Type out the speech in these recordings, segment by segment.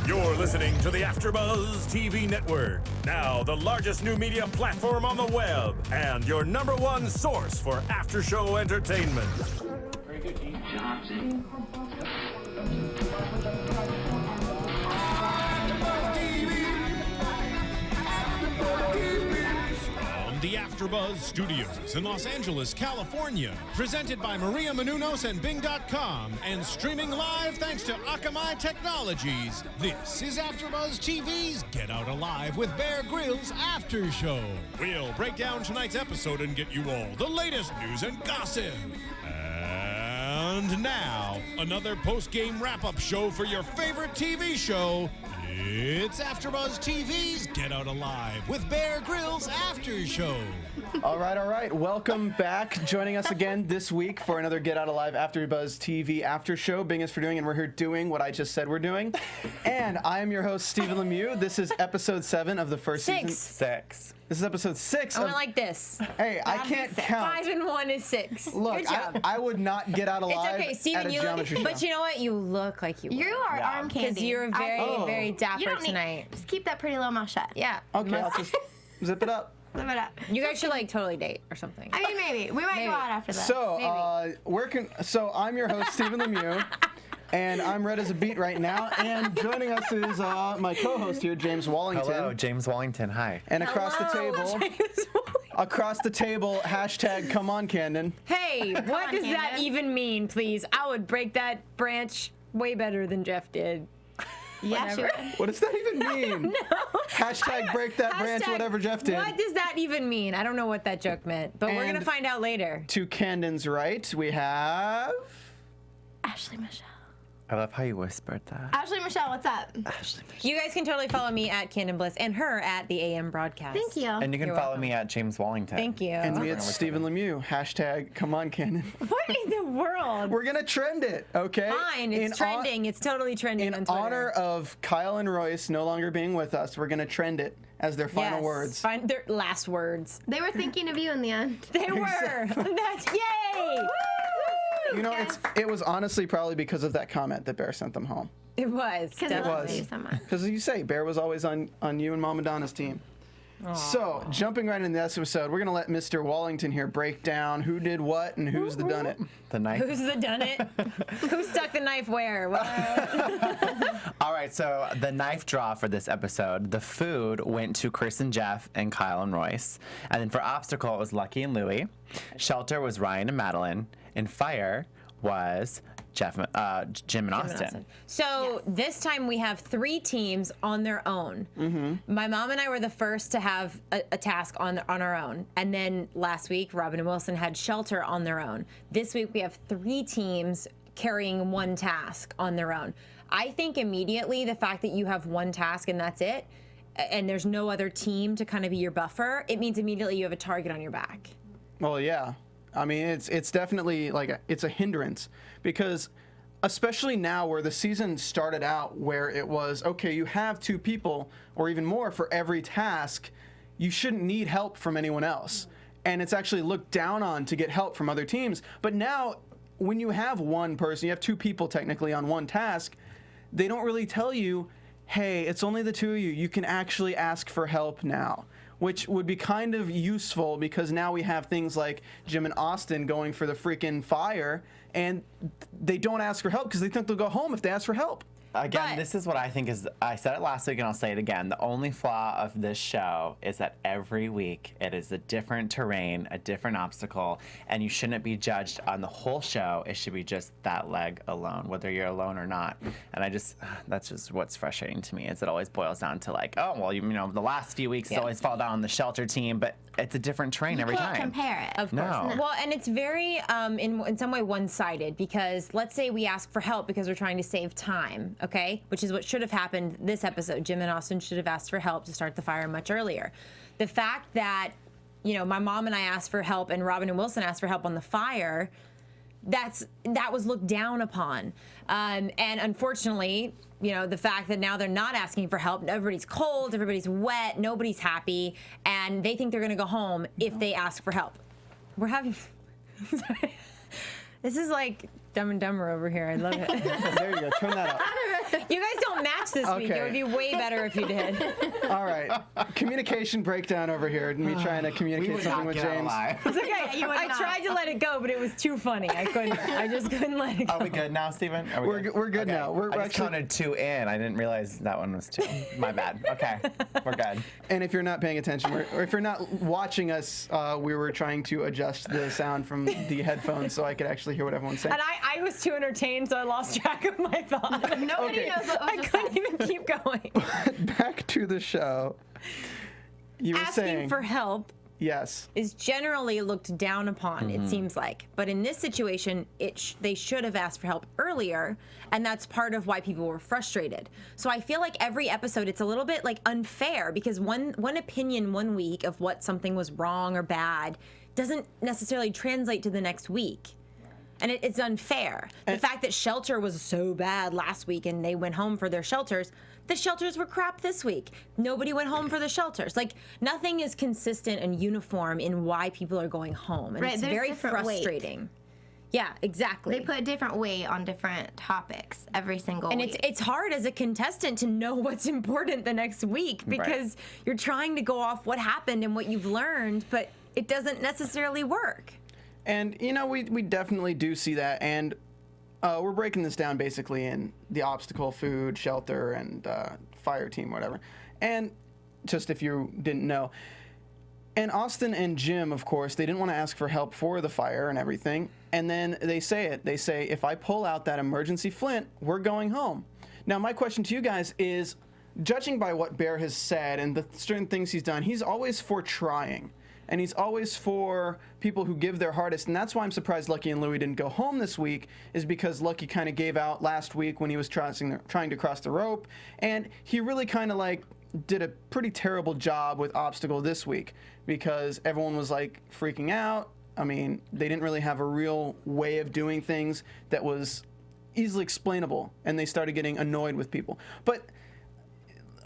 You're listening to the AfterBuzz TV network, now the largest new media platform on the web, and your #1 source for after-show entertainment. Very good, Keith. Johnson. From the AfterBuzz Studios in Los Angeles, California, presented by Maria Menounos and Bing.com, and streaming live thanks to Akamai Technologies. This is AfterBuzz TV's Get Out Alive with Bear Grylls After Show. We'll break down tonight's episode and get you all the latest news and gossip. And now, another post-game wrap-up show for your favorite TV show. It's AfterBuzz TV's Get Out Alive with Bear Grylls After Show. All right. Welcome back. Joining us again this week for another Get Out Alive AfterBuzz TV After Show. Bing is for doing, and we're here doing what I just said we're doing. And I am your host, Stephen Lemieux. This is episode 7 of the first season. 6. This is episode 6. I went like this. Hey, I can't count. 5 and 1 is 6. Look, Good job. I would not get out alive It's okay, Steven, at a you geometry look, show. but you know what? You look like you You are Yeah. arm candy. because you're very You dapper don't need, tonight. Just keep that pretty little mouth shut. Yeah. Okay, I'll just zip it up. Live it up. You guys should like totally date or something. I mean, maybe. We might Maybe. go out after this. So, I'm your host, Stephen Lemieux, and I'm red as a beet right now. And joining us is my co-host here, James Wallington. Hello, James Wallington. Hi. And across the table, hashtag come on, Canden. Hey, what on, does that Candace. even mean, please? I would break that branch way better than Jeff did. yeah, she would. What does that even mean? Hashtag break that branch, Hashtag, whatever Jeff did. What does that even mean? I don't know what that joke meant, but we're And- going to find out later. To Canden's right, we have... Ashley Michelle. I love how you whispered that. Ashley Michelle, what's up? Ashley. You guys can totally follow me at Canden Bliss and her at the AM broadcast. Thank you. And you can You're follow welcome. me at James Wallington. Thank you. And me, it's Stephen Lemieux. Hashtag come on, Canden. What in the world? We're going to trend it, okay? Fine, it's trending. It's totally trending In on Twitter. honor of Kyle and Royce no longer being with us, we're going to trend it as their final Yes, words. Their last words. They were thinking of you in the end. They were. That's yay! You know, it was honestly probably because of that comment that Bear sent them home. It was. Because It I love was. you so much. Because you say, Bear was always on you and Mama Donna's team. So, jumping right into this episode, we're going to let Mr. Wallington here break down who did what and who's the done it. The knife. Who's the done it? Who stuck the knife where? What? All right, so the knife draw for this episode, the food went to Chris and Jeff and Kyle and Royce. And then for obstacle, it was Lucky and Louie. Shelter was Ryan and Madeline. And fire was Jim and Austin. So this time we have 3 teams on their own. Mm-hmm. My mom and I were the first to have a task on our own. And then last week, Robin and Wilson had Shelter on their own. This week we have 3 teams carrying 1 task on their own. I think immediately the fact that you have 1 task and that's it, and there's no other team to kind of be your buffer, it means immediately you have a target on your back. Well, yeah. I mean, it's definitely it's a hindrance because especially now where the season started out where it was, okay, you have 2 people or even more for every task, you shouldn't need help from anyone else. And it's actually looked down on to get help from other teams. But now when you have 1 person, you have 2 people technically on 1 task, they don't really tell you, hey, it's only the 2 of you. You can actually ask for help now, which would be kind of useful because now we have things like Jim and Austin going for the freaking fire, and they don't ask for help because they think they'll go home if they ask for help. Again, But- this is what I think is, I said it last week and I'll say it again. The only flaw of this show is that every week it is a different terrain, a different obstacle, and you shouldn't be judged on the whole show. It should be just that leg alone, whether you're alone or not. And that's just what's frustrating to me is it always boils down to the last few weeks it's always fall down on the Shelter team, but it's a different terrain every Can't time. compare it. Of course. No. Well, and it's very, in some way, one-sided because let's say we ask for help because we're trying to save time, okay? Which is what should have happened this episode. Jim and Austin should have asked for help to start the fire much earlier. The fact that, my mom and I asked for help and Robin and Wilson asked for help on the fire, that was looked down upon. And unfortunately, the fact that now they're not asking for help, everybody's cold, everybody's wet, nobody's happy, and they think they're going to go home if they ask for help. We're having... This is like Dumb and Dumber over here. I love it. There you go. Turn that up. You guys don't match watch this week. Okay. It would be way better if you did. All right. Communication breakdown over here. Me trying to We communicate would something not with get out James. alive. It's okay. you would I not. tried to let it go, but it was too funny. I just couldn't let it go. Are we good now, Stephen? Are We're good Okay. now. We're I just actually- counted 2 in. I didn't realize that one was 2. My bad. Okay, we're good. And if you're not paying attention, or if you're not watching us, we were trying to adjust the sound from the headphones so I could actually hear what everyone's saying. And I was too entertained, so I lost track of my thought. Nobody Okay. knows what was I just couldn't said. even keep going. Back to the show. You were Asking saying for help yes. is generally looked down upon, Mm-hmm. it seems like. But in this situation, they should have asked for help earlier, and that's part of why people were frustrated. So I feel like every episode, it's a little bit like unfair because one opinion one week of what something was wrong or bad doesn't necessarily translate to the next week. And it's unfair. The fact that shelter was so bad last week and they went home for their shelters, the shelters were crap this week. Nobody went home for the shelters. Like, nothing is consistent and uniform in why people are going home. And Right, it's there's very different weight. frustrating. Yeah, exactly. They put a different weight on different topics every single and week. it's hard as a contestant to know what's important the next week because you're trying to go off what happened and what you've learned, but it doesn't necessarily work. And, you know, we definitely do see that. And we're breaking this down basically in the obstacle, food, shelter, and fire team, whatever. And just if you didn't know. And Austin and Jim, of course, they didn't want to ask for help for the fire and everything. And then they say it. They say, if I pull out that emergency flint, we're going home. Now, my question to you guys is, judging by what Bear has said and the certain things he's done, he's always for trying. And he's always for people who give their hardest. And that's why I'm surprised Lucky and Louie didn't go home this week, is because Lucky kind of gave out last week when he was trying to cross the rope. And he really kind of like did a pretty terrible job with obstacle this week because everyone was like freaking out. I mean, they didn't really have a real way of doing things that was easily explainable. And they started getting annoyed with people. But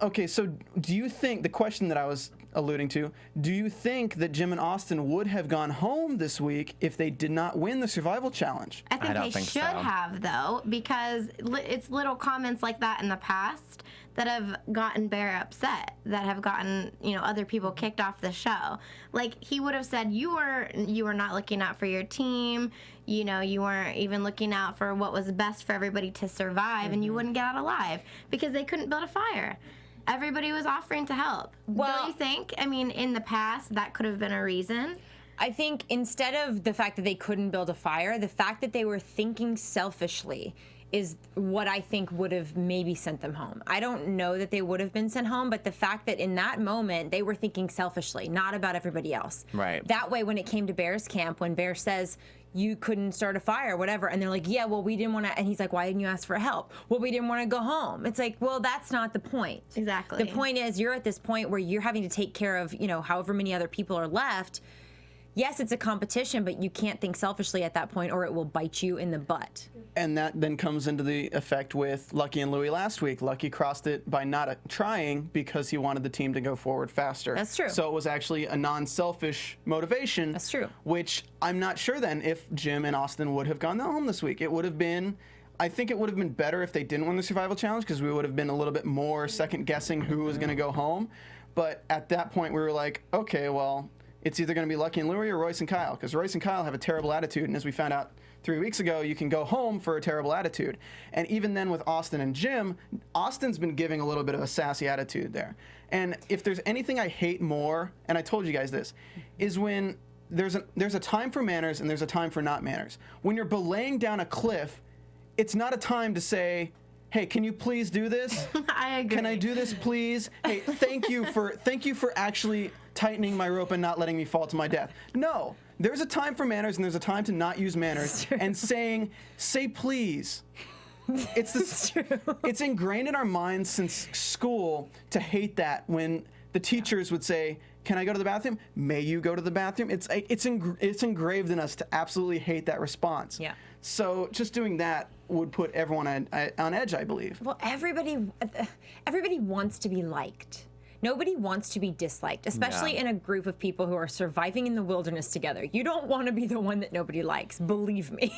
okay, so do you think, the question that I was alluding to, do you think that Jim and Austin would have gone home this week if they did not win the survival challenge? I think don't they think should so. have, though, because it's little comments like that in the past that have gotten Bear upset, that have gotten, you know, other people kicked off the show. Like, he would have said, you were not looking out for your team, you know, you weren't even looking out for what was best for everybody to survive, and you wouldn't get out alive because they couldn't build a fire. Everybody was offering to help. Well- Don't you think? I mean, in the past, that could have been a reason. I think instead of the fact that they couldn't build a fire, the fact that they were thinking selfishly is what I think would have maybe sent them home. I don't know that they would have been sent home, but the fact that in that moment they were thinking selfishly, not about everybody else. Right. That way, when it came to Bear's camp, when Bear says, you couldn't start a fire, whatever, and they're like, yeah, well, we didn't want to, and he's like, why didn't you ask for help? Well, we didn't want to go home. It's like, well, that's not the point. Exactly. The point is, you're at this point where you're having to take care of, you know, however many other people are left. Yes, it's a competition, but you can't think selfishly at that point or it will bite you in the butt. And that then comes into the effect with Lucky and Louie last week. Lucky crossed it by not trying because he wanted the team to go forward faster. That's true. So it was actually a non-selfish motivation. That's true. Which I'm not sure then if Jim and Austin would have gone home this week. It would have been, I think it would have been better if they didn't win the survival challenge because we would have been a little bit more second guessing who was going to go home. But at that point we were like, okay, well, it's either going to be Lucky and Louie or Royce and Kyle, because Royce and Kyle have a terrible attitude, and as we found out 3 weeks ago, you can go home for a terrible attitude. And even then with Austin and Jim, Austin's been giving a little bit of a sassy attitude there. And if there's anything I hate more, and I told you guys this, is when there's a time for manners and there's a time for not manners. When you're belaying down a cliff, it's not a time to say, hey, can you please do this? I agree. Can I do this, please? Hey, thank you for actually tightening my rope and not letting me fall to my death. No, there's a time for manners and there's a time to not use manners. And say please. It's ingrained in our minds since school to hate that when the teachers would say, can I go to the bathroom? May you go to the bathroom? It's engraved in us to absolutely hate that response. Yeah. So just doing that would put everyone on edge, I believe. Well, everybody wants to be liked. Nobody wants to be disliked, especially in a group of people who are surviving in the wilderness together. You don't want to be the one that nobody likes. Believe me.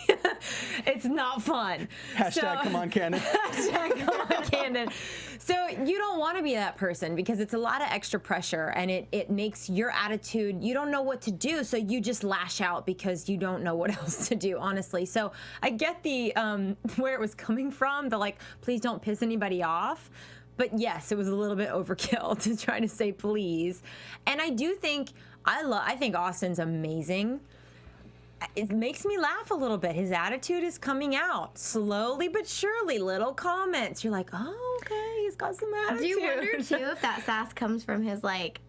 It's not fun. Hashtag come on, Canden. Hashtag come on, Canden. So you don't want to be that person because it's a lot of extra pressure and it makes your attitude, you don't know what to do. So you just lash out because you don't know what else to do, honestly. So I get the where it was coming from, the like, please don't piss anybody off. But yes, it was a little bit overkill to try to say please. And I do think, I think Austin's amazing. It makes me laugh a little bit. His attitude is coming out slowly but surely. Little comments. You're like, oh, okay, he's got some attitude. Do you wonder too if that sass comes from his like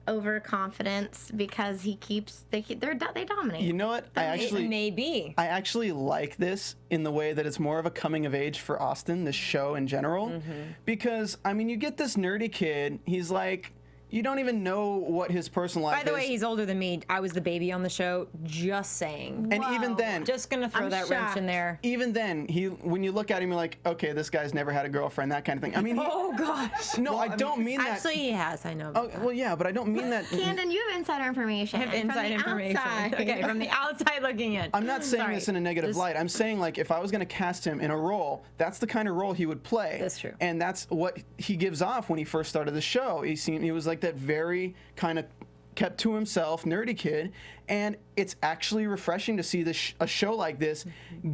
overconfidence because he keeps they dominate? You know what? It may be. I actually like this in the way that it's more of a coming of age for Austin, this show in general, because I mean, you get this nerdy kid. He's like, you don't even know what his personal life is. By the way, he's older than me. I was the baby on the show. Just saying. And even then, just gonna throw that wrench in there. Even then, when you look at him, you're like, okay, this guy's never had a girlfriend, that kind of thing. I mean, oh gosh. No, I don't mean that. Actually, he has. I know. Oh, well, yeah, but I don't mean that. Canden, you have insider information. I have inside information. Outside. Okay, from the outside looking in. I'm not saying this in a negative light. I'm saying, like, if I was going to cast him in a role, that's the kind of role he would play. That's true. And that's what he gives off when he first started the show. He was like that very kind of kept to himself, nerdy kid, and it's actually refreshing to see a show like this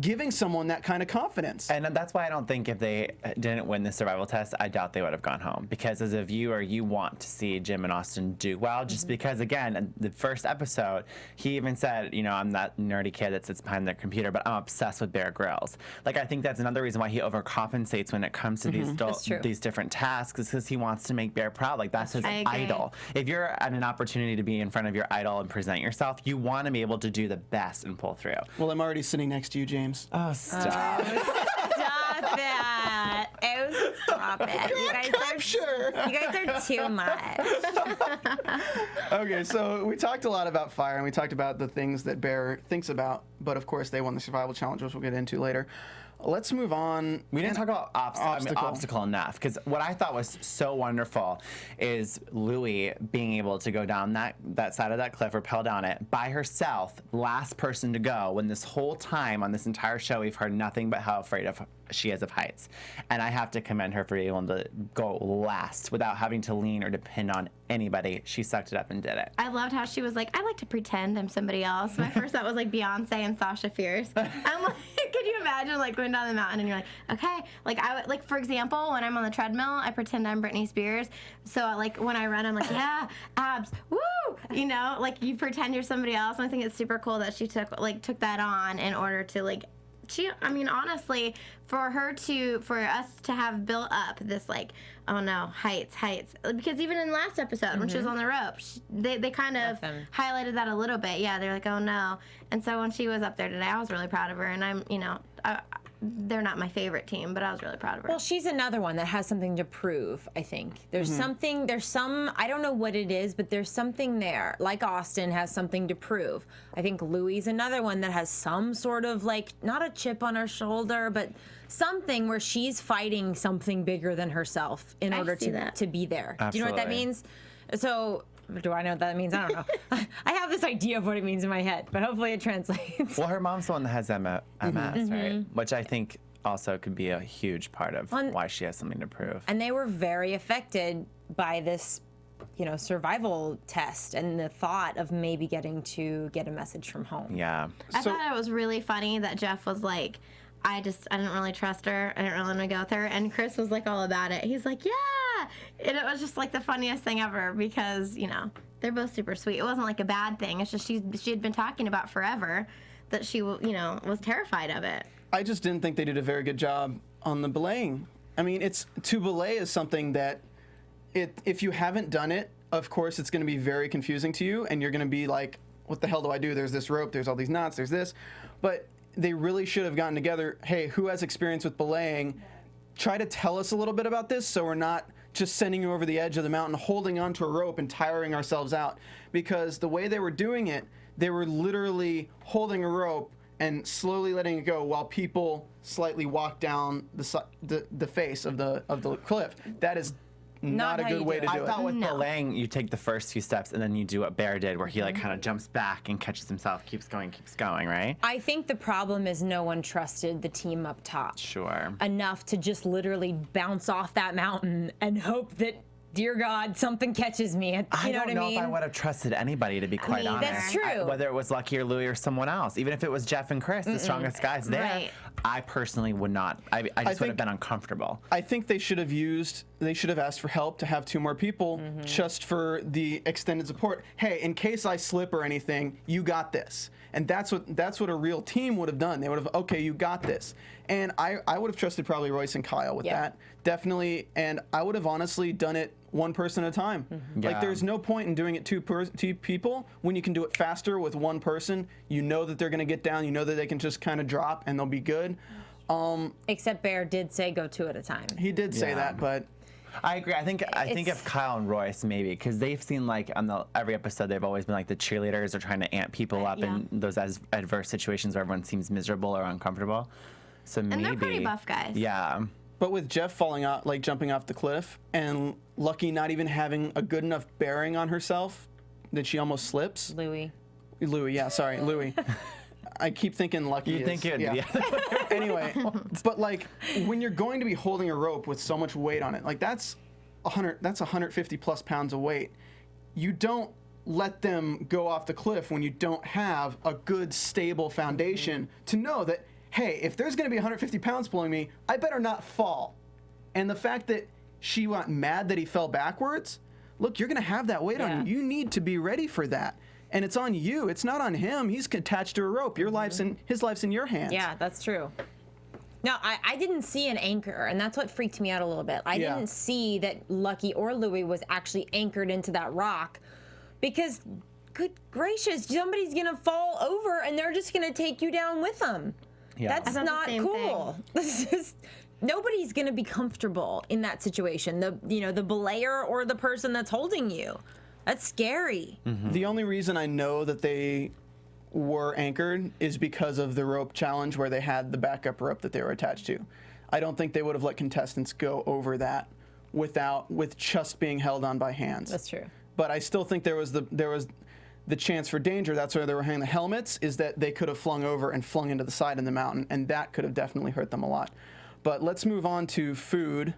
giving someone that kind of confidence. And that's why I don't think if they didn't win the survival test, I doubt they would have gone home. Because as a viewer, you want to see Jim and Austin do well, just because, again, in the first episode, he even said, you know, I'm that nerdy kid that sits behind their computer, but I'm obsessed with Bear Grylls. Like, I think that's another reason why he overcompensates when it comes to these different tasks, is because he wants to make Bear proud. Like, that's his idol. If you're at an opportunity to be in front of your idol and present yourself, you want to be able to do the best and pull through. Well, I'm already sitting next to you, James. Oh, stop. Stop it. Oh, stop it. You guys are too much. Okay, so we talked a lot about fire, and we talked about the things that Bear thinks about, but of course they won the survival challenge, which we'll get into later. Let's move on. We didn't talk about obstacle enough, because what I thought was so wonderful is Louie being able to go down that side of that cliff, rappel down it by herself, last person to go, when this whole time on this entire show we've heard nothing but how afraid she is of heights. And I have to commend her for being able to go last without having to lean or depend on anybody. She sucked it up and did it. I loved how she was like, I like to pretend I'm somebody else. My first thought was like Beyonce and Sasha Fierce. I'm like, could you imagine like going down the mountain and you're like, okay, like I would, like, for example, when I'm on the treadmill, I pretend I'm Britney Spears. So like when I run, I'm like, yeah, abs, woo, you know, like you pretend you're somebody else. And I think it's super cool that she took that on in order to like, I mean, honestly, for us to have built up this, like, oh no, heights, because even in the last episode when she was on the rope, they kind of highlighted that a little bit. Yeah, they're like, oh no. And so when she was up there today, I was really proud of her, and I'm, you know, they're not my favorite team, but I was really proud of her. Well, she's another one that has something to prove, I think. There's some, I don't know what it is, but there's something there. Like Austin has something to prove. I think Louie's another one that has some sort of, like, not a chip on her shoulder, but something where she's fighting something bigger than herself in order to be there. Absolutely. Do you know what that means? So, do I know what that means? I don't know. I have this idea of what it means in my head, but hopefully it translates. Well, her mom's the one that has MS, right? Which I think also could be a huge part of why she has something to prove. And they were very affected by this, you know, survival test and the thought of maybe getting to get a message from home. Yeah. I thought it was really funny that Jeff was like, I didn't really trust her. I didn't really want to go with her. And Chris was like all about it. He's like, yeah. And it was just like the funniest thing ever because, you know, they're both super sweet. It wasn't like a bad thing. It's just she had been talking about forever that she, you know, was terrified of it. I just didn't think they did a very good job on the belaying. I mean, to belay is something that if you haven't done it, of course, it's going to be very confusing to you. And you're going to be like, what the hell do I do? There's this rope. There's all these knots. There's this. But they really should have gotten together. Hey, who has experience with belaying? Try to tell us a little bit about this so we're not just sending you over the edge of the mountain, holding onto a rope and tiring ourselves out. Because the way they were doing it, they were literally holding a rope and slowly letting it go while people slightly walk down the face of the cliff. That is not a how good you way do to it. do I thought it. with No. belaying, you take the first few steps and then you do what Bear did, where he like kind of jumps back and catches himself, keeps going, right? I think the problem is no one trusted the team up top Sure. enough to just literally bounce off that mountain and hope that, dear God, something catches me. You I know don't what know I mean? if I would have trusted anybody, to be quite Me either. honest. That's true. Whether it was Lucky or Louie or someone else, even if it was Jeff and Chris, the strongest guys there, Right. I personally would not. I just would have think- been uncomfortable. I think they should have asked for help to have 2 more people just for the extended support. Hey, in case I slip or anything, you got this. And that's what a real team would have done. They would have, okay, you got this. And I would have trusted probably Royce and Kyle with Yeah. that. Definitely. And I would have honestly done it one person at a time. Yeah. Like, there's no point in doing it two people when you can do it faster with one person. You know that they're going to get down. You know that they can just kind of drop and they'll be good. Except Bear did say go 2 at a time. He did say Yeah. that, but I agree. I think It's- if Kyle and Royce maybe, because they've seen like on every episode they've always been like the cheerleaders are trying to amp people up Yeah. in those adverse situations where everyone seems miserable or uncomfortable. So maybe they're pretty buff guys. Yeah. But with Jeff falling out, like jumping off the cliff, and Lucky not even having a good enough bearing on herself that she almost slips. Louis. Louis, yeah, sorry, Louis. I keep thinking Lucky. You think it? Yeah. Anyway, but like when you're going to be holding a rope with so much weight on it, like that's 150 plus pounds of weight. You don't let them go off the cliff when you don't have a good stable foundation to know that, hey, if there's going to be 150 pounds pulling me, I better not fall. And the fact that she got mad that he fell backwards, look, you're going to have that weight on you. You need to be ready for that. And it's on you. It's not on him. He's attached to a rope. His life's in your hands. Yeah, that's true. No, I didn't see an anchor, and that's what freaked me out a little bit. I Yeah. didn't see that Lucky or Louis was actually anchored into that rock because, good gracious, somebody's going to fall over and they're just going to take you down with them. Yeah. That's I thought the not same cool. This is nobody's going to be comfortable in that situation. The belayer or the person that's holding you. That's scary. The only reason I know that they were anchored is because of the rope challenge where they had the backup rope that they were attached to. I don't think they would have let contestants go over that with just being held on by hands. That's true. But I still think there was the chance for danger. That's why they were hanging the helmets, is that they could have flung over and flung into the side of the mountain, and that could have definitely hurt them a lot. But let's move on to food,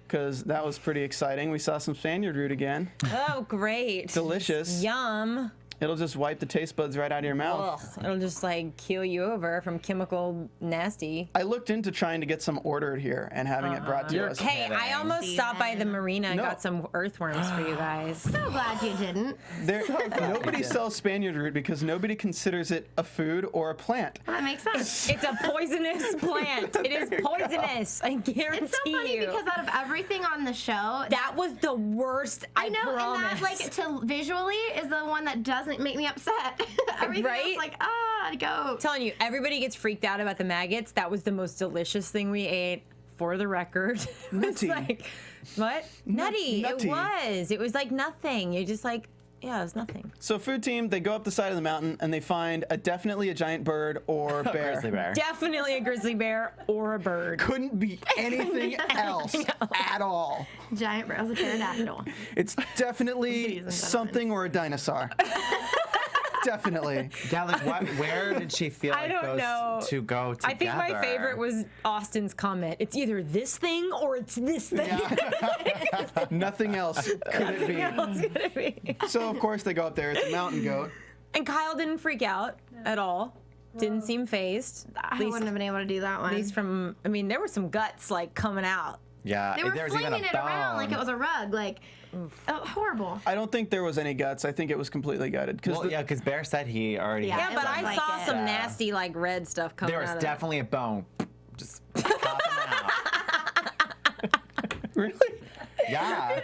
because that was pretty exciting. We saw some Spaniard root again. Oh, great. Delicious. Yum. It'll just wipe the taste buds right out of your mouth. Ugh, it'll just like keel you over from chemical nasty. I looked into trying to get some ordered here and having it brought to us. Hey, I almost stopped by the marina and No. got some earthworms for you guys. So glad you didn't. Nobody sells Spaniard root because nobody considers it a food or a plant. That makes sense. It's a poisonous plant. It is poisonous. I guarantee It's so funny you. because out of everything on the show, that was the worst. I know, promise. and that like to visually is the one that doesn't make me upset. Everything Right? else, like go. I'm telling you, everybody gets freaked out about the maggots. That was the most delicious thing we ate, for the record. It's Nutty. like, what? Nutty. Nutty. It was like nothing. You're just like, yeah, it was nothing. So food team, they go up the side of the mountain and they find definitely a giant bird or bear. Grizzly bear. Definitely a grizzly bear or a bird. Couldn't be anything else at all. Giant bear was a pterodactyl. It's definitely Ladies and gentlemen. something or a dinosaur. Definitely. Yeah, like where did she feel I like don't those know. to go together? I think my favorite was Austin's comment. It's either this thing or it's this thing. Nothing else could it be. Else could it be? So of course they go up there. It's a mountain goat. And Kyle didn't freak out at all. Didn't seem phazed. I wouldn't have been able to do that one. At least from, I mean, there were some guts like coming out. Yeah, They were there was even flinging a it around like bone. it was a rug. Like, horrible. I don't think there was any guts. I think it was completely gutted. Well, yeah, because Bear said he already. Yeah. Yeah, it but looked I like saw it. some Yeah. nasty like red stuff coming There was out of definitely a bone. Just popping out. Really? Yeah.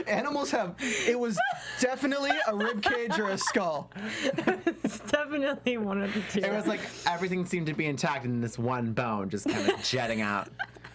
Animals have. It was definitely a rib cage or a skull. It's definitely one of the two. It was like everything seemed to be intact, and this one bone just kind of jetting out.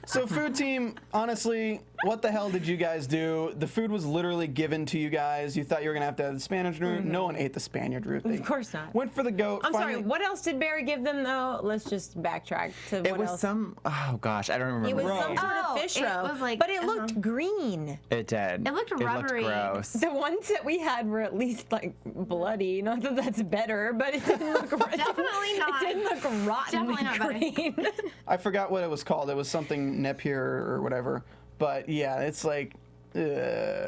So food team, honestly, what the hell did you guys do? The food was literally given to you guys. You thought you were gonna have to have the Spanish root. No one ate the Spaniard root. They Of course not. Went for the goat. I'm sorry, Finally- what else did Barry give them, though? Let's just backtrack to what It was else. some. Oh gosh, I don't remember. It was Roe. some sort of Oh, fish it roe, was like- but it looked green. It did. It looked rubbery. gross. The ones that we had were at least like bloody. Not that that's better, but it didn't look Definitely not. It didn't look rotten Definitely not better. green. I forgot what it was called. It was something Napier or whatever. But yeah, it's like. And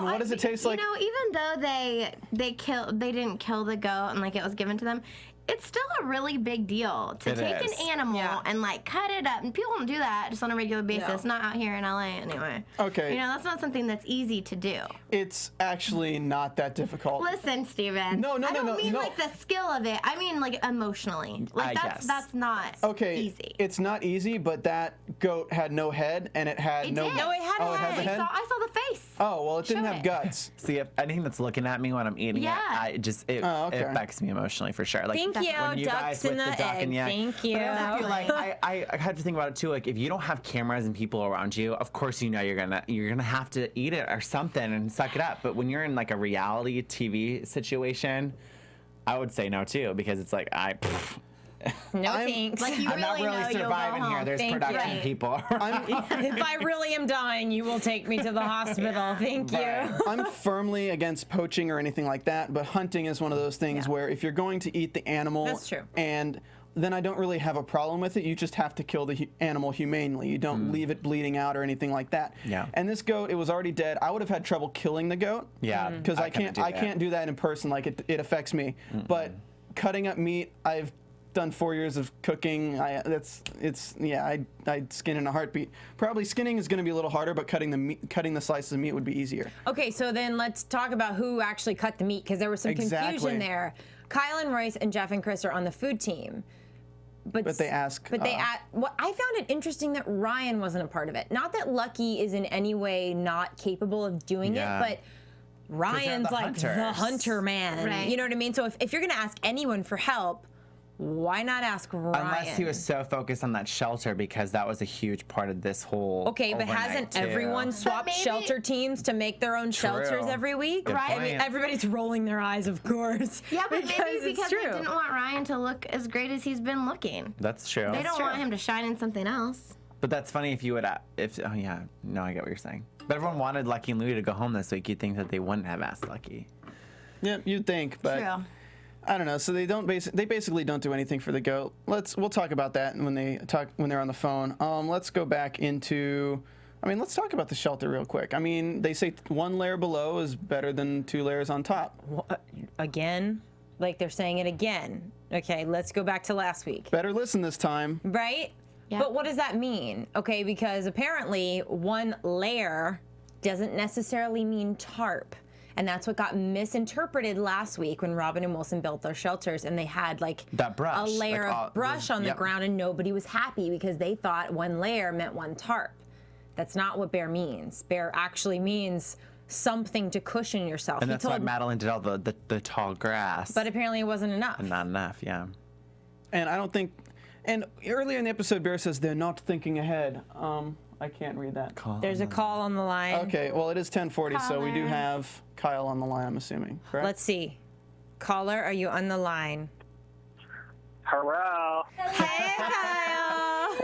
what does it taste like? You know, even though they didn't kill the goat and like it was given to them, it's still a really big deal to It take is. an animal Yeah. and like cut it up. And people don't do that just on a regular basis. No. Not out here in LA anyway. Okay. You know, that's not something that's easy to do. It's actually not that difficult. Listen, Steven. No, I don't mean no. like the skill of it. I mean like emotionally. Like I guess. that's not Okay, easy. it's not easy, but that goat had no head and it had It no. did. No, it had Oh, a it had the head. head? I saw the face. Oh well, it didn't Show have it. guts. See, if anything that's looking at me when I'm eating Yeah. it, it Oh, okay. affects me emotionally for sure. Like Thank you, when you ducks guys in with the duck egg. and yak. Thank you. But I feel like I had to think about it too. Like if you don't have cameras and people around you, of course you know you're gonna have to eat it or something and suck it up. But when you're in like a reality TV situation, I would say no too because it's like No I'm- thanks. Like you I'm not really know really you'll go surviving here. home. There's Thank you. production Right. people. If I really am dying, you will take me to the hospital. Thank you. Right. I'm firmly against poaching or anything like that, but hunting is one of those things Yeah. where if you're going to eat the animal, That's true. and then I don't really have a problem with it. You just have to kill the animal humanely. You don't leave it bleeding out or anything like that. Yeah. And this goat, it was already dead. I would have had trouble killing the goat. Yeah, Because I couldn't can't do that in person. Like it affects me. But cutting up meat, I've done 4 years of cooking. I'd skin in a heartbeat. Probably skinning is going to be a little harder, but cutting the slices of meat would be easier. Okay, so then let's talk about who actually cut the meat because there was some Exactly. confusion there. Kyle and Royce and Jeff and Chris are on the food team. But they ask. Well, I found it interesting that Ryan wasn't a part of it. Not that Lucky is in any way not capable of doing Yeah. it, but Ryan's the like the hunters. hunter man. Right. You know what I mean? So if you're going to ask anyone for help, why not ask Ryan? Unless he was so focused on that shelter because that was a huge part of this whole. Okay, but overnight, hasn't too. everyone swapped maybe- shelter teams to make their own shelters every week? Good I mean, point. everybody's rolling their eyes, of course. Yeah, but maybe it's because they true. didn't want Ryan to look as great as he's been looking. That's true. They don't true. want him to shine in something else. But that's funny if you would. Oh yeah, no, I get what you're saying. But everyone wanted Lucky and Louie to go home this week. You'd think that they wouldn't have asked Lucky. Yeah, you'd think, but True. I don't know. So they don't they basically don't do anything for the goat. We'll talk about that when they're on the phone. Let's go back into. Let's talk about the shelter real quick. They say 1 layer below is better than 2 layers on top. Again? Like they're saying it again. Okay, let's go back to last week. Better listen this time. Right? Yeah. But what does that mean? Okay, because apparently 1 layer doesn't necessarily mean tarp. And that's what got misinterpreted last week when Robin and Wilson built their shelters and they had like That brush, a layer like, of brush on the yep. ground and nobody was happy because they thought 1 layer meant 1 tarp. That's not what bear means. Bear actually means something to cushion yourself. And that's why Madeline did all the tall grass. But apparently it wasn't enough. not enough, yeah. And I don't think. And earlier in the episode, Bear says they're not thinking ahead. I can't read that. There's a call on the line. Okay, well it is 10:40, so we do Caller. have Kyle on the line. I'm assuming, correct? Let's see. Caller, are you on the line? Hello. Hey, Kyle.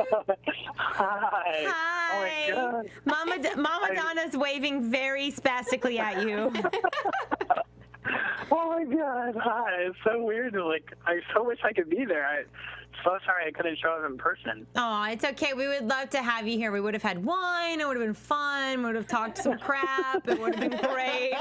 Hi. Hi. Oh my God. Mama Donna's waving very spastically at you. Oh my God. Hi. It's so weird. I so wish I could be there. I'm so sorry I couldn't show up in person. Oh, it's okay. We would love to have you here. We would have had wine. It would have been fun. We would have talked some crap. It would have been great.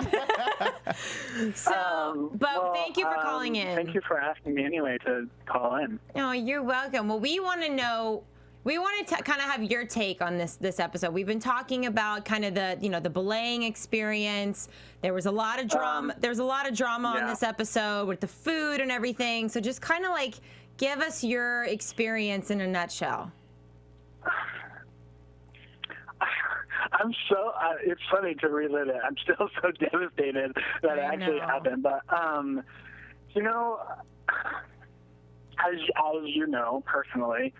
But thank you for calling in. Thank you for asking me anyway to call in. Oh, you're welcome. Well, we want to know. We want to kind of have your take on this episode. We've been talking about kind of the belaying experience. There was a lot of drama. There's a lot of drama on yeah. this episode with the food and everything. So just kind of like give us your experience in a nutshell. I'm so. It's funny to relive it. I'm still so devastated that it I actually know. happened. But as you know, personally,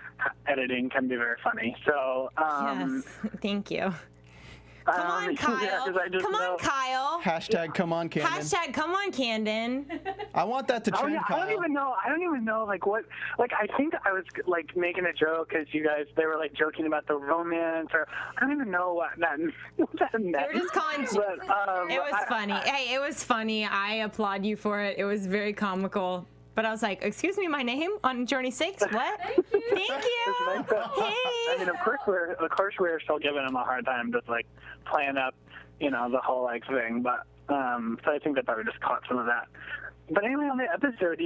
editing can be very funny. So, Yes, thank you. Come on, Kyle. Yeah, 'cause I just come know. on, Kyle. Hashtag come on, Canden. Hashtag come on, Canden. I want that to Oh trend, yeah, Kyle. I don't even know like what, like I think I was like making a joke because they were like joking about the romance, or I don't even know what that meant. They were just calling. But, It was funny. Hey, it was funny. I applaud you for it. It was very comical. But I was like, excuse me, my name on Journey 6? What? Thank you. It's nice that- Hey. I mean, of course we're still giving him a hard time, just like playing up, the whole like thing. But so I think they probably just caught some of that. But anyway, on the episode,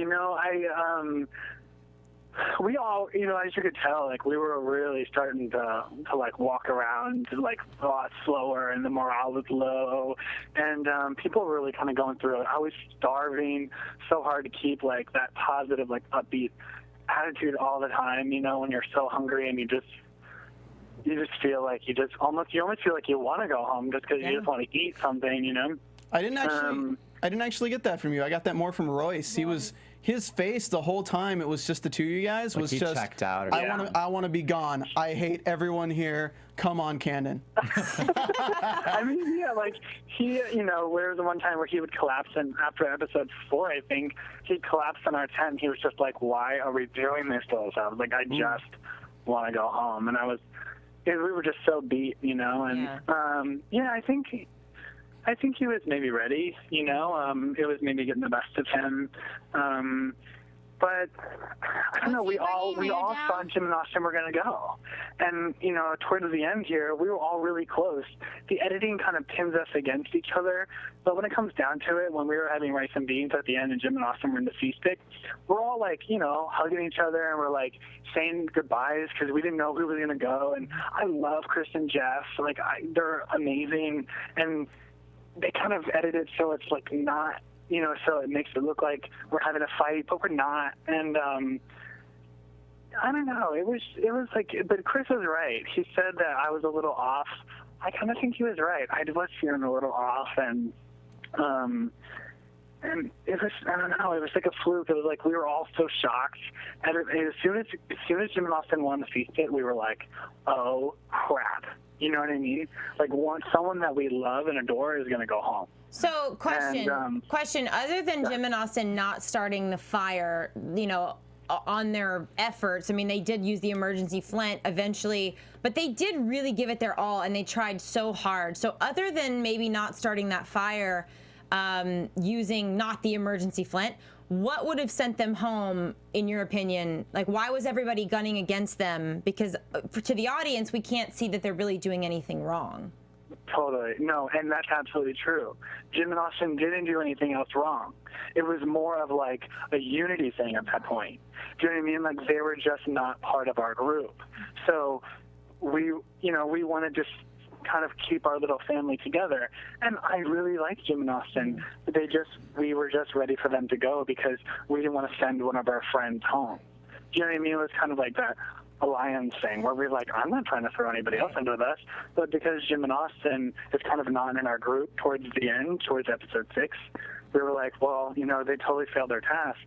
we all, as you could tell, like we were really starting to like walk around like a lot slower, and the morale was low, and people were really kind of going through it. I was starving so hard to keep like that positive, like upbeat attitude all the time. When you're so hungry and you just feel like you almost feel like you want to go home just because you just want to eat something. I didn't actually get that from you. I got that more from Royce. His face the whole time, it was just the two of you guys, was he just checked out or I want to be gone. I hate everyone here. Come on, Canden. I mean, yeah, like he, there was the one time where he would collapse, and after episode 4, I think, he collapsed in our tent. He was just like, "Why are we doing this to ourselves? Like, I just want to go home." And we were just so beat, and I think he was maybe ready, it was maybe getting the best of him. But I don't know, we all thought Jim and Austin were going to go. And, towards the end here, we were all really close. The editing kind of pins us against each other. But when it comes down to it, when we were having rice and beans at the end and Jim and Austin were in the feast stick, we're all like, hugging each other, and we're like saying goodbyes because we didn't know who was going to go. And I love Chris and Jeff. Like, they're amazing. And they kind of edited so it's like not, so it makes it look like we're having a fight, but we're not. And I don't know. It was like, but Chris was right. He said that I was a little off. I kind of think he was right. I was feeling a little off, and it was, I don't know, it was like a fluke. It was like we were all so shocked. And as soon as Jim and Austin won the feast pit, we were like, oh crap. You know what I mean? Like, someone that we love and adore is going to go home. So, question. Other than Jim and Austin not starting the fire, on their efforts, I mean, they did use the emergency flint eventually, but they did really give it their all, and they tried so hard. So, other than maybe not starting that fire, using not the emergency flint, what would have sent them home, in your opinion? Like, why was everybody gunning against them? Because to the audience, we can't see that they're really doing anything wrong. Totally. No, and that's absolutely true. Jim and Austin didn't do anything else wrong. It was more of like a unity thing at that point. Do you know what I mean? Like, they were just not part of our group. So we want to just kind of keep our little family together. And I really like Jim and Austin. We were just ready for them to go because we didn't want to send one of our friends home. Do you know what I mean? It was kind of like that alliance thing where we're like, I'm not trying to throw anybody else into this, but because Jim and Austin is kind of not in our group towards the end, towards episode 6, we were like, well, they totally failed their task.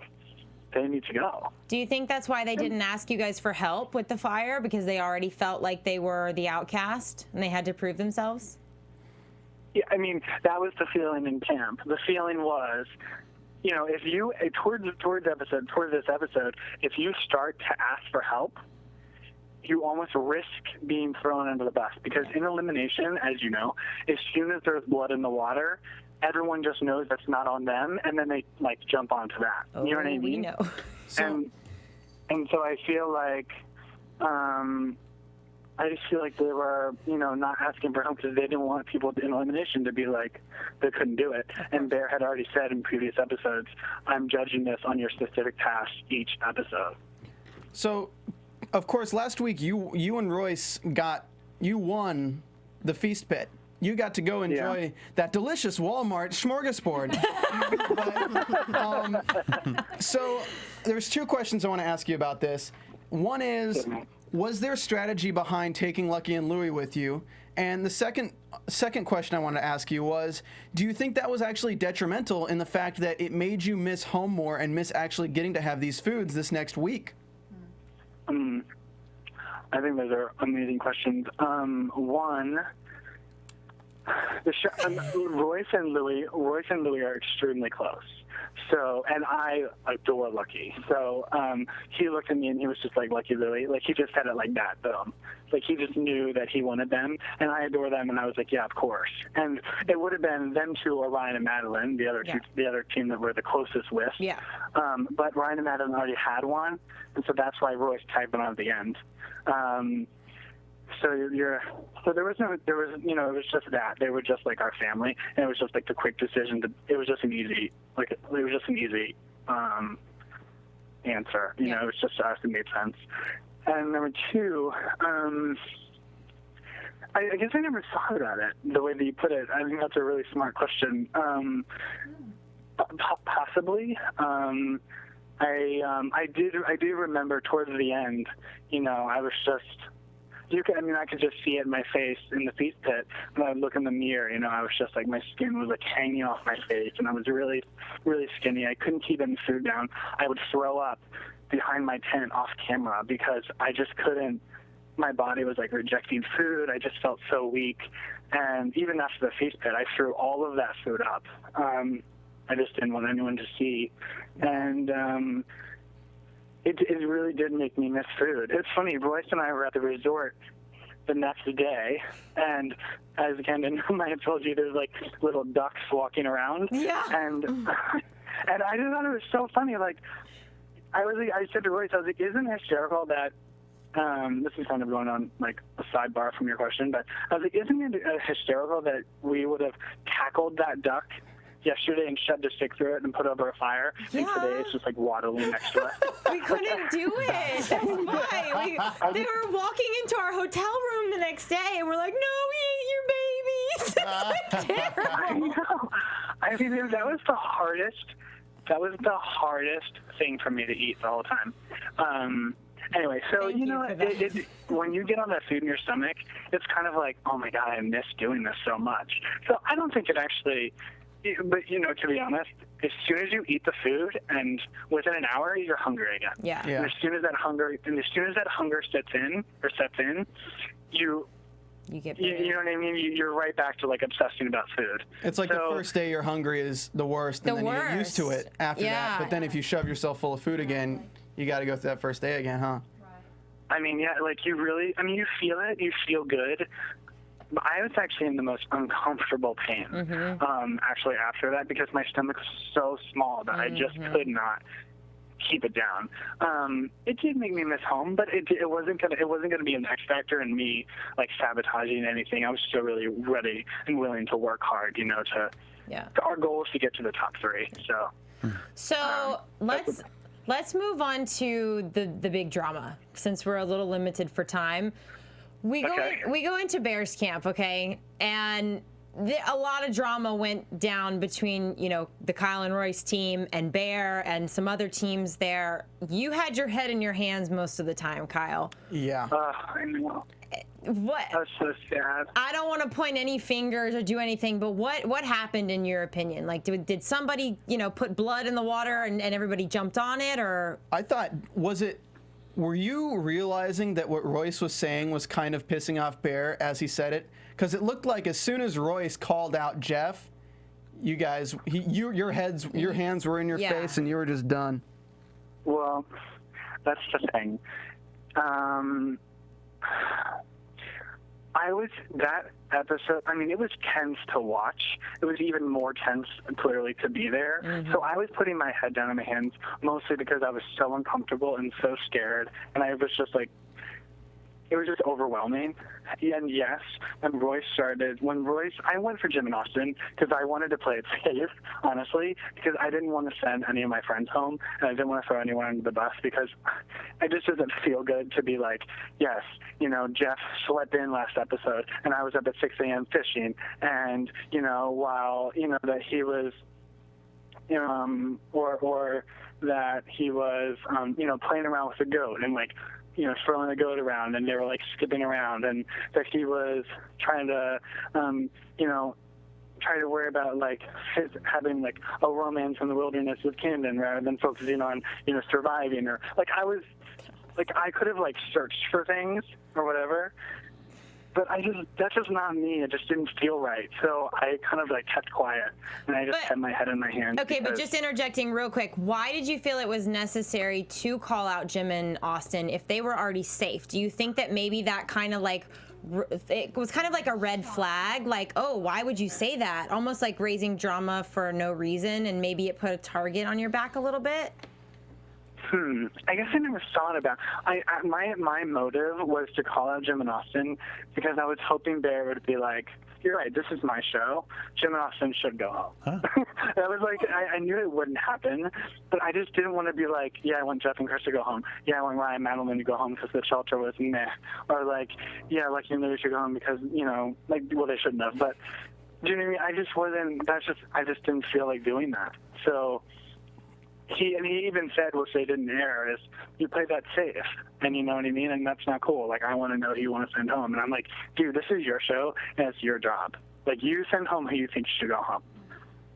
They need to go. Do you think that's why they didn't ask you guys for help with the fire, because they already felt like they were the outcast and they had to prove themselves? Yeah, I mean, that was the feeling in camp. The feeling was, if you towards this episode, if you start to ask for help, you almost risk being thrown under the bus, because in elimination, as you know, as soon as there's blood in the water, everyone just knows that's not on them, and then they like jump onto that. You know what I mean? We know. And so I feel like I just feel like they were, not asking for help because they didn't want people in elimination to be like they couldn't do it. And Bear had already said in previous episodes, I'm judging this on your specific task each episode. So, of course, last week you and Royce won the feast pit. You got to go enjoy that delicious Walmart smorgasbord. So there's 2 questions I want to ask you about this. One is, Was there strategy behind taking Lucky and Louie with you? And the second question I wanted to ask you was, do you think that was actually detrimental in the fact that it made you miss home more and miss actually getting to have these foods this next week? I think those are amazing questions. One, Royce and Louie are extremely close. So, and I adore Lucky. So, he looked at me and he was just like, Lucky Louie. Like, he just said it like that, though. Like, he just knew that he wanted them, and I adore them, and I was like, yeah, of course. And it would have been them two or Ryan and Madeline, the other team that we're the closest with. Yeah. But Ryan and Madeline already had one, and so that's why Royce tagged them on at the end. So there was it was just that. They were just like our family, and it was just like the quick decision it was just an easy answer. You know, it was just us, it made sense. And number two, I guess I never thought about it the way that you put it. I think that's a really smart question. Possibly. I do remember towards the end, you know, I was just, I could just see it in my face in the feast pit. When I would look in the mirror, you know, I was just like, my skin was like hanging off my face, and I was really, really skinny. I couldn't keep any food down. I would throw up behind my tent off camera because I just couldn't. My body was like rejecting food. I just felt so weak. And even after the feast pit, I threw all of that food up. I just didn't want anyone to see. And it really did make me miss food. It's funny, Royce and I were at the resort the next day, and as Canden might have told you, there's like little ducks walking around. Yeah. And I just thought it was so funny. Like, I said to Royce, I was like, isn't it hysterical that, this is kind of going on like a sidebar from your question, but I was like, isn't it hysterical that we would have tackled that duck yesterday and shoved a stick through it and put it over a fire, and today it's just like waddling next to us? We couldn't do it. That's why. They were walking into our hotel room the next day, and we're like, no, we ate your babies. It's like terrible. I know. I mean, that was the hardest thing for me to eat the whole time. Anyway, so you know, when you get on that food in your stomach, it's kind of like, oh my God, I miss doing this so much. So I don't think it actually, but you know, to be honest, as soon as you eat the food and within an hour, you're hungry again. Yeah. And as soon as that hunger sets in, you get, you know what I mean? You're right back to like obsessing about food. It's like the first day you're hungry is the worst, and then you get used to it after that. But then if you shove yourself full of food again, you got to go through that first day again, huh? I mean, yeah, like you feel it, you feel good. But I was actually in the most uncomfortable pain, actually after that, because my stomach was so small that I just could not keep it down. It did make me miss home, but it wasn't gonna be an X factor in me like sabotaging anything. I was still really ready and willing to work hard, you know. Our goal is to get to the top 3. So let's move on to the big drama, since we're a little limited for time. We go into Bears camp, okay? And a lot of drama went down between, you know, the Kyle and Royce team and Bear and some other teams there. You had your head in your hands most of the time, Kyle. Yeah. I know. What? That's so sad. I don't want to point any fingers or do anything, but what happened in your opinion? Like, did somebody, you know, put blood in the water and everybody jumped on it, or? I thought, were you realizing that what Royce was saying was kind of pissing off Bear as he said it? Because it looked like as soon as Royce called out Jeff, you guys, your hands were in your face and you were just done. Well, that's the thing. That episode, I mean, it was tense to watch. It was even more tense, clearly, to be there. So I was putting my head down in my hands, mostly because I was so uncomfortable and so scared. And I was just like, it was just overwhelming. And yes, I went for Jim and Austin because I wanted to play it safe, honestly, because I didn't want to send any of my friends home, and I didn't want to throw anyone under the bus, because it just doesn't feel good to be like, yes, you know, Jeff slept in last episode, and I was up at 6 a.m. fishing, and, you know, while, you know, that he was, you know, or that he was, you know, playing around with a goat and, like, throwing the goat around, and they were like skipping around, and that he was trying to, try to worry about like having like a romance in the wilderness with Canden rather than focusing on surviving, or like I could have like searched for things or whatever. But that's just not me. It just didn't feel right. So I kind of like kept quiet, and I just had my head in my hands. Okay, but just interjecting real quick, why did you feel it was necessary to call out Jim and Austin if they were already safe? Do you think that maybe that kind of like, it was kind of like a red flag? Like, oh, why would you say that? Almost like raising drama for no reason, and maybe it put a target on your back a little bit? I guess I never thought about. My motive was to call out Jim and Austin because I was hoping Bear would be like, "You're right. This is my show. Jim and Austin should go home." Huh? That was like I knew it wouldn't happen, but I just didn't want to be like, "Yeah, I want Jeff and Chris to go home. Yeah, I want Ryan Madeline to go home because the shelter was meh," or like, "Yeah, Lucky and Louie should go home because they shouldn't have." But do you know what I mean? I just didn't feel like doing that. So. He even said, which they didn't air, is you play that safe, and you know what I mean, and that's not cool. Like, I want to know who you want to send home, and I'm like, dude, this is your show, and it's your job. Like, you send home who you think should go home.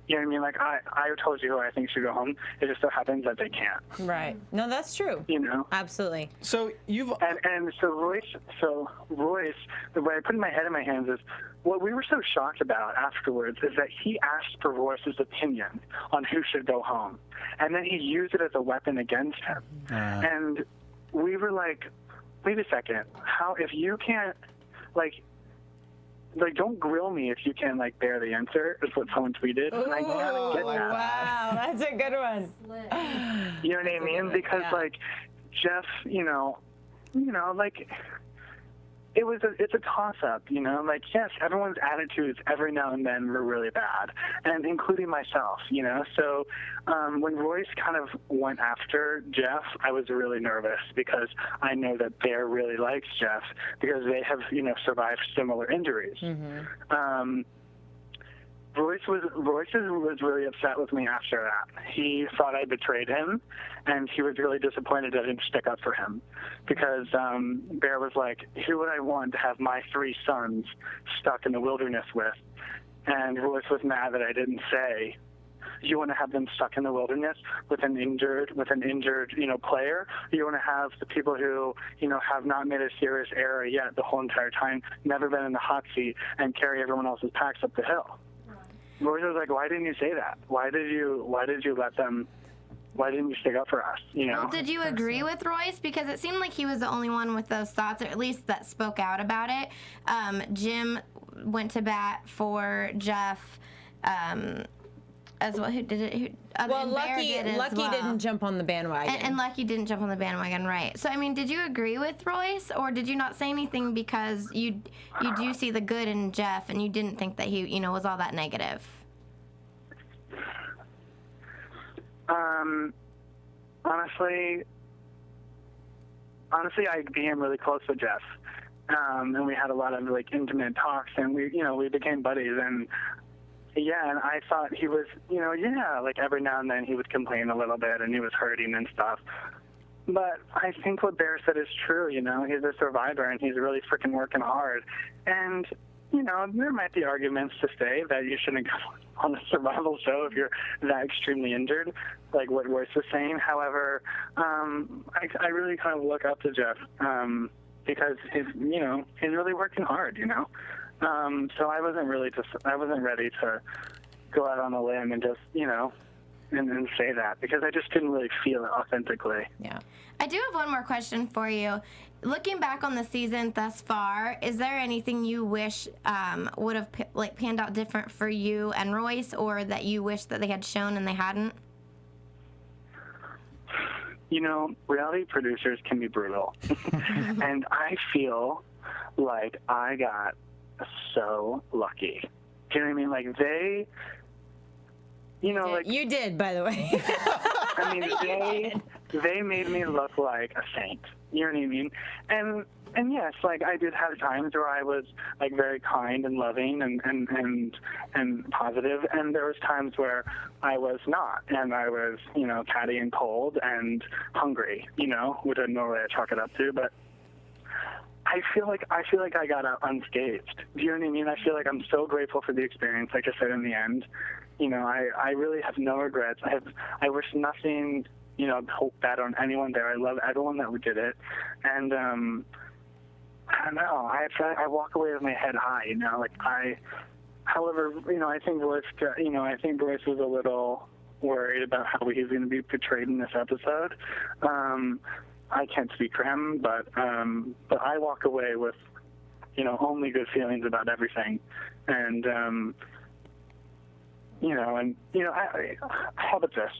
You know what I mean? Like, I told you who I think should go home. It just so happens that they can't. Right. No, that's true. Absolutely. So you've and so Royce, the way I put my head in my hands is what we were so shocked about afterwards is that he asked for Royce's opinion on who should go home, and then he used it as a weapon against him. And we were like, wait a second, how if you can't like don't grill me if you can bear the answer is what someone tweeted. Ooh, and I gotta get that. Wow, that's a good one. You know what I mean? Because Jeff, it's a toss-up, yes, everyone's attitudes every now and then were really bad, and including myself, so when Royce kind of went after Jeff, I was really nervous because I know that Bear really likes Jeff because they have, survived similar injuries. Mm-hmm. Royce was really upset with me after that. He thought I betrayed him, and he was really disappointed I didn't stick up for him because Bear was like, who would I want to have my 3 sons stuck in the wilderness with? And Royce was mad that I didn't say, you want to have them stuck in the wilderness with an injured player? You want to have the people who, have not made a serious error yet the whole entire time, never been in the hot seat, and carry everyone else's packs up the hill? Royce was like, why didn't you say that? Why did you let them? Why didn't you stick up for us? Well, did you agree with Royce? Because it seemed like he was the only one with those thoughts, or at least that spoke out about it. Jim went to bat for Jeff. As well, who did it? Lucky didn't jump on the bandwagon. And Lucky didn't jump on the bandwagon, right? So, I mean, did you agree with Royce, or did you not say anything because you do see the good in Jeff, and you didn't think that he, was all that negative? Honestly, I became really close with Jeff, and we had a lot of intimate talks, and we became buddies, and. Yeah, and I thought he was, every now and then he would complain a little bit and he was hurting and stuff. But I think what Bear said is true, he's a survivor and he's really freaking working hard. And, there might be arguments to say that you shouldn't go on a survival show if you're that extremely injured, like what Royce was saying. However, I really kind of look up to Jeff because he's really working hard, So I wasn't ready to go out on a limb and just, and say that because I just didn't really feel it authentically. Yeah. I do have one more question for you. Looking back on the season thus far, is there anything you wish would have panned out different for you and Royce, or that you wish that they had shown and they hadn't? Reality producers can be brutal. And I feel like I got so lucky. Do you know what I mean? They, you did, by the way. I mean, they made me look like a saint. You know what I mean? And yes, like I did have times where I was like very kind and loving and positive, and there was times where I was not, and I was, you know, catty and cold and hungry, you know, which I normally chalk it up to, but I feel like I got out unscathed. Do you know what I mean? I feel like I'm so grateful for the experience, like I said in the end. You know, I really have no regrets. I wish nothing, you know, bad on anyone there. I love everyone that did it, and I don't know. I walk away with my head high. You know, like however, you know, I think Royce was a little worried about how he's going to be portrayed in this episode. I can't speak for him, but I walk away with, you know, only good feelings about everything, and how about this?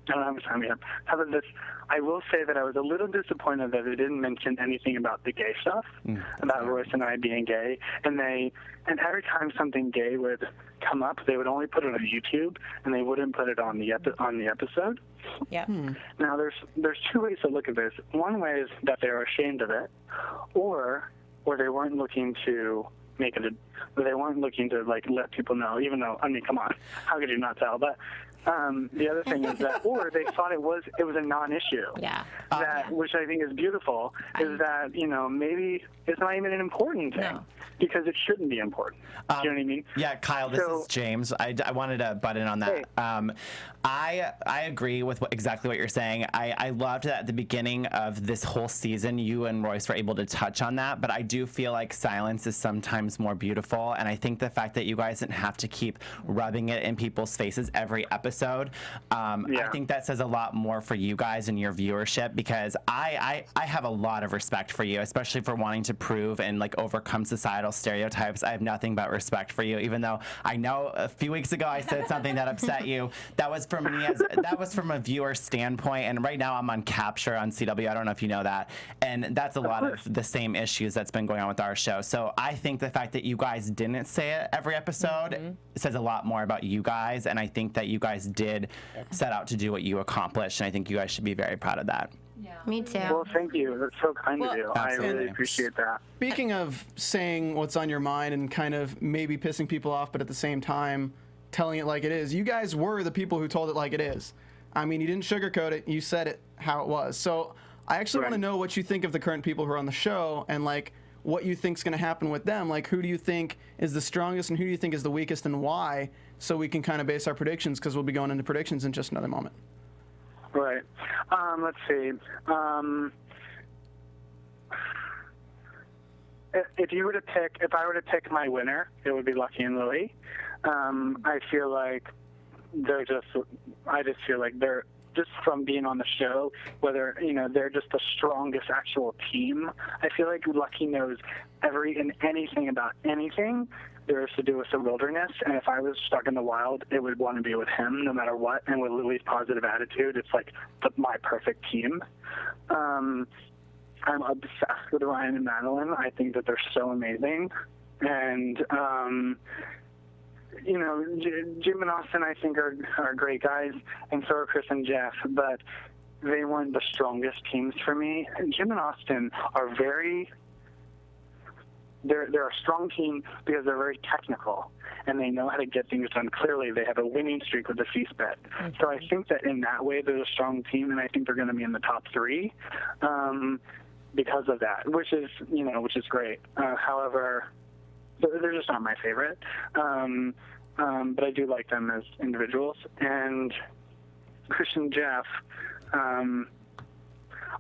I don't have much time yet. How about this? I will say that I was a little disappointed that they didn't mention anything about the gay stuff, about Royce and I being gay. And every time something gay would come up, they would only put it on YouTube, and they wouldn't put it on the episode. Yeah. Now, there's two ways to look at this. One way is that they're ashamed of it, or they weren't looking to make it. They weren't looking to like let people know. Even though, I mean, come on, how could you not tell? But the other thing is that, or they thought it was a non-issue. Yeah. Which I think is beautiful, is that, you know, maybe it's not even an important thing, because it shouldn't be important. Do you know what I mean? Yeah, Kyle, this is James. I wanted to butt in on that. Hey. I agree with exactly what you're saying. I loved that at the beginning of this whole season, you and Royce were able to touch on that, but I do feel like silence is sometimes more beautiful, and I think the fact that you guys didn't have to keep rubbing it in people's faces every episode, I think that says a lot more for you guys and your viewership, because I have a lot of respect for you, especially for wanting to prove and like overcome societal stereotypes. I have nothing but respect for you, even though I know a few weeks ago I said something that upset you. That was from me that was from a viewer standpoint, and right now I'm on Capture on CW. I don't know if you know that, and that's a lot of the same issues that's been going on with our show. So I think the fact that you guys didn't say it every episode says a lot more about you guys, and I think that you guys did set out to do what you accomplished, and I think you guys should be very proud of that. Yeah. Me too. Well, thank you. That's so kind of you. Absolutely. I really appreciate that. Speaking of saying what's on your mind and kind of maybe pissing people off, but at the same time telling it like it is, you guys were the people who told it like it is. I mean, you didn't sugarcoat it. You said it how it was. So I actually want to know what you think of the current people who are on the show, and like what you think's going to happen with them. Like, who do you think is the strongest and who do you think is the weakest and why, so we can kind of base our predictions, because we'll be going into predictions in just another moment. Right. Let's see. If I were to pick my winner, it would be Lucky and Lily. I feel like I just feel like they're just from being on the show, whether, you know, they're just the strongest actual team. I feel like Lucky knows anything about anything there is to do with the wilderness, and if I was stuck in the wild, it would want to be with him no matter what. And with Lily's positive attitude, it's like my perfect team. I'm obsessed with Ryan and Madeline. I think that they're so amazing, and you know, Jim and Austin, I think, are great guys, and so are Chris and Jeff, but they weren't the strongest teams for me. Jim and Austin are they're a strong team because they're very technical, and they know how to get things done clearly. They have a winning streak with the feast bet. So I think that in that way, they're a strong team, and I think they're going to be in the top three because of that, which is great. However, they're just not my favorite. But I do like them as individuals. And Chris and Jeff,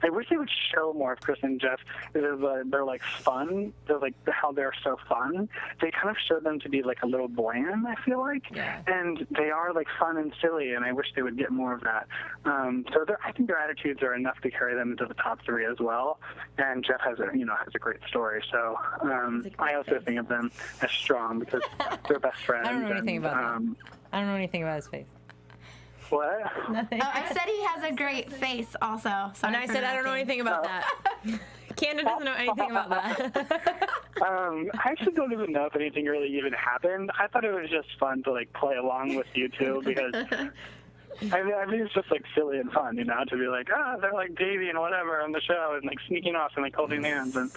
I wish they would show more of Chris and Jeff. They're like fun. They're like how they're so fun. They kind of show them to be like a little bland, I feel like. Yeah. And they are like fun and silly, and I wish they would get more of that. So I think their attitudes are enough to carry them into the top three as well. And Jeff has a great story. So I also think of them as strong because they're best friends. I don't know anything about that. I don't know anything about his face. What? Nothing. I said he has a great face also. And I said I don't know anything about that. Canden doesn't know anything about that. I actually don't even know if anything really even happened. I thought it was just fun to like play along with you two because I mean, it's just like silly and fun, you know, to be like, they're like dating and whatever on the show and like sneaking off and like holding hands and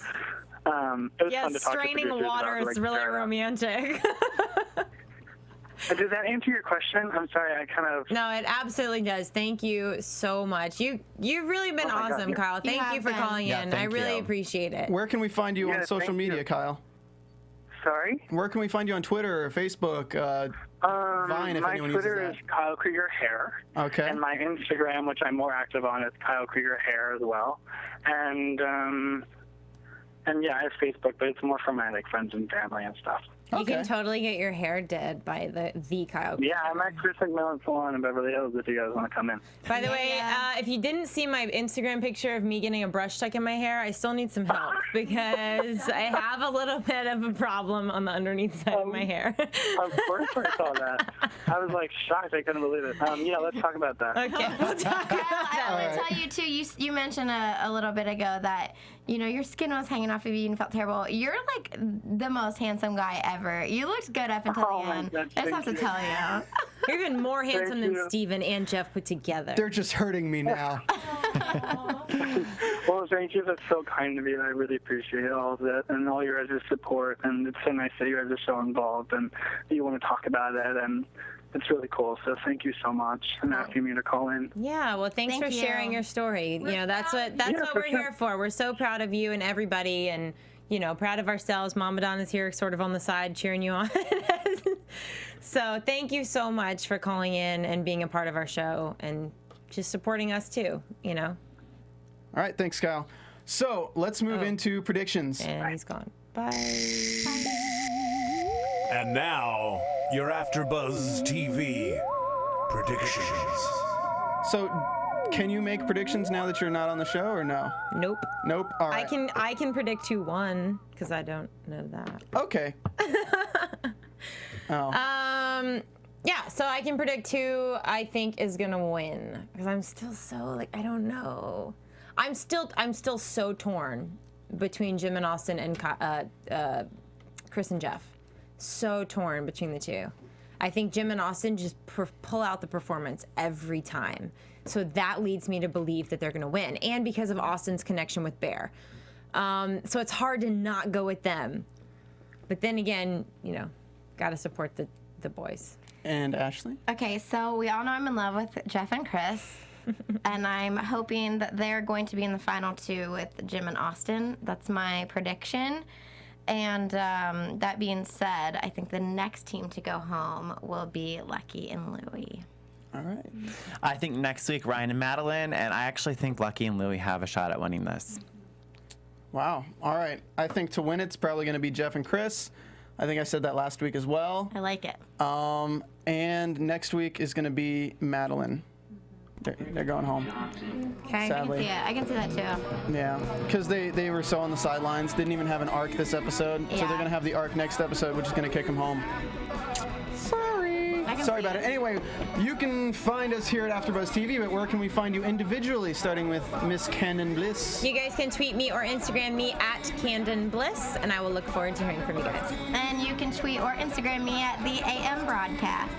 it was fun to talk to straining the producers water about, is like, really fair enough. romantic. Did that answer your question? I'm sorry, I kind of. No, it absolutely does. Thank you so much. You've really been Oh my God, awesome, yeah. Kyle. Thank you have for been. calling Yeah, in. I thank really you. appreciate it. Where can we find you Yeah, on social thank media, you. Kyle? Sorry? Where can we find you on Twitter or Facebook? Vine, if my anyone Twitter uses is Kyle Krieger Hair. Okay. And my Instagram, which I'm more active on, is Kyle Krieger Hair as well. And yeah, I have Facebook, but it's more for my like friends and family and stuff. You can Okay. totally get your hair did by the Kyle. Yeah, I'm at Chris McMillan Salon in Beverly Hills if you guys want to come in. By the way, Yeah. if you didn't see my Instagram picture of me getting a brush stuck in my hair, I still need some help because I have a little bit of a problem on the underneath side of my hair. Of course I saw that. I was like shocked. I couldn't believe it. Yeah, let's talk about that. Okay, we'll talk about that I later. will tell you too. You mentioned a little bit ago that your skin was hanging off of you and felt terrible. You're like the most handsome guy ever. You looked good up until Oh the my end. God, I just have thank to you. tell you. You're even more handsome than you. Steven and Jeff put together. They're just hurting me now. Well, thank you. That's so kind of you. I really appreciate all of that and all your guys' support. And it's so nice that you guys are so involved and that you want to talk about it. And it's really cool. So thank you so much and asking me to call in. Yeah, well, thanks Thank for you. sharing your story. That's what Yeah, for we're sure. here for. We're so proud of you and everybody, and proud of ourselves. Mama Don is here, sort of on the side, cheering you on. So thank you so much for calling in and being a part of our show and just supporting us too. All right, thanks, Kyle. So let's move into predictions. And he's gone. Bye. And now, your AfterBuzz TV predictions. So, can you make predictions now that you're not on the show, or no? Nope. Nope. All right. I can predict who won because I don't know that. Okay. Yeah, so I can predict who I think is gonna win because I'm still so I don't know. I'm still so torn between Jim and Austin and Chris and Jeff. So torn between the two. I think Jim and Austin just pull out the performance every time. So that leads me to believe that they're gonna win, and because of Austin's connection with Bear. So it's hard to not go with them. But then again, gotta support the boys. And Ashley? Okay, so we all know I'm in love with Jeff and Chris. And I'm hoping that they're going to be in the final two with Jim and Austin. That's my prediction. And that being said, I think the next team to go home will be Lucky and Louie. All right. I think next week Ryan and Madeline, and I actually think Lucky and Louie have a shot at winning this. Wow. All right. I think to win it's probably going to be Jeff and Chris. I think I said that last week as well. I like it. And next week is going to be Madeline. They're going home. Okay. Sadly. Yeah, I can see that too. Yeah, because they were so on the sidelines, didn't even have an arc this episode, so Yeah. they're gonna have the arc next episode, which is gonna kick them home. Sorry. I can Sorry see about it. it. Anyway, you can find us here at AfterBuzz TV, but where can we find you individually, starting with Miss Canden Bliss? You guys can tweet me or Instagram me at Canden Bliss, and I will look forward to hearing from you guys. And you can tweet or Instagram me at the AM broadcast.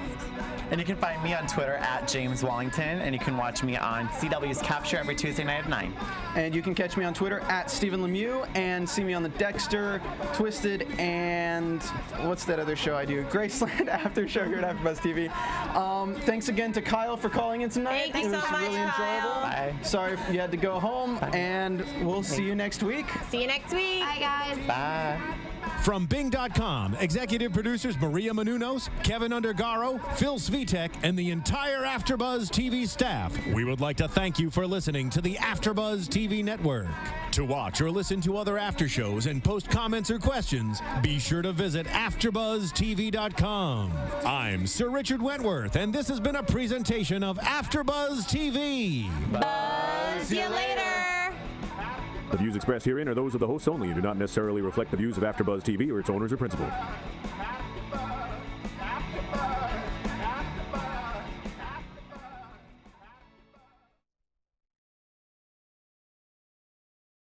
And you can find me on Twitter at James Wallington, and you can watch me on CW's Capture every Tuesday night at 9. And you can catch me on Twitter at Stephen Lemieux, and see me on the Dexter, Twisted, and what's that other show I do? Graceland After Show here at AfterBuzz TV. Thanks again to Kyle for calling in tonight. Thank you It so was much, really enjoyable. Kyle. Bye. Sorry if you had to go home, and we'll see you next week. See you next week. Bye, guys. Bye. From Bing.com, executive producers Maria Menounos, Kevin Undergaro, Phil Svitek, and the entire AfterBuzz TV staff, we would like to thank you for listening to the AfterBuzz TV network. To watch or listen to other after shows and post comments or questions, be sure to visit AfterBuzzTV.com. I'm Sir Richard Wentworth, and this has been a presentation of AfterBuzz TV. See you later. The views expressed herein are those of the hosts only and do not necessarily reflect the views of AfterBuzz TV or its owners or principals.